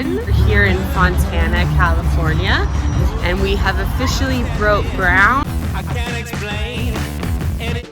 again. We're here in Fontana, California, and we have officially broke ground. I can't explain it.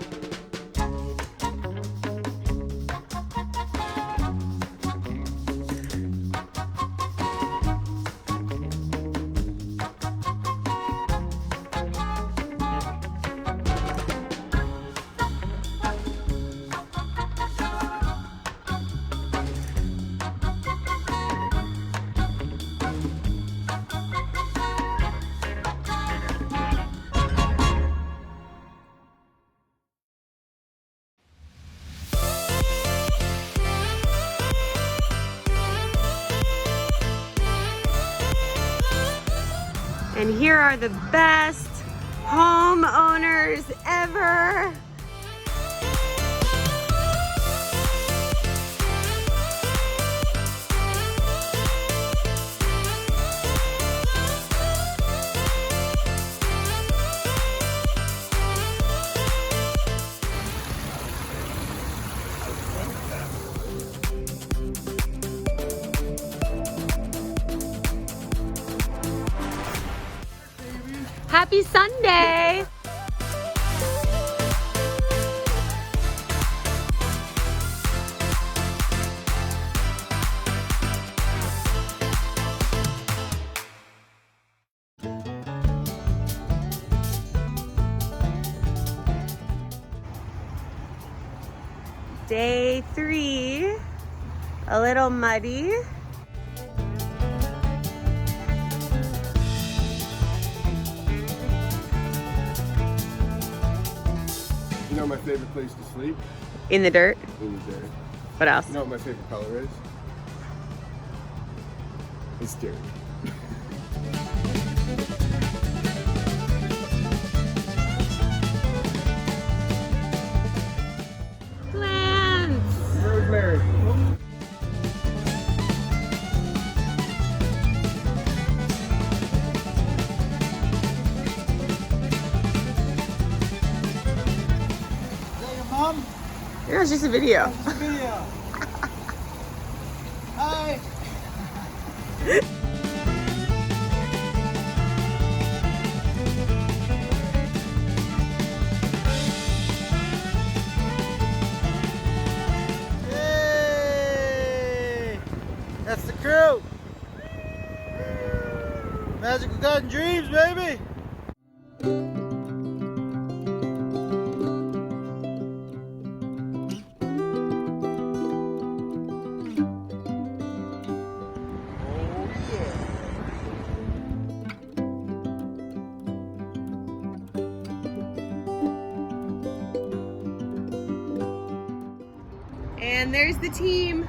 And here are the best homeowners ever. Happy Sunday! Day 3, a little muddy. You know my favorite place to sleep? In the dirt. In the dirt. What else? You know what my favorite color is? It's dirt. Plants. Rosemary. Mom, Yeah, it's just a video. video. Hi. Hey, that's the crew. Magical Garden Dreams, baby. And there's the team.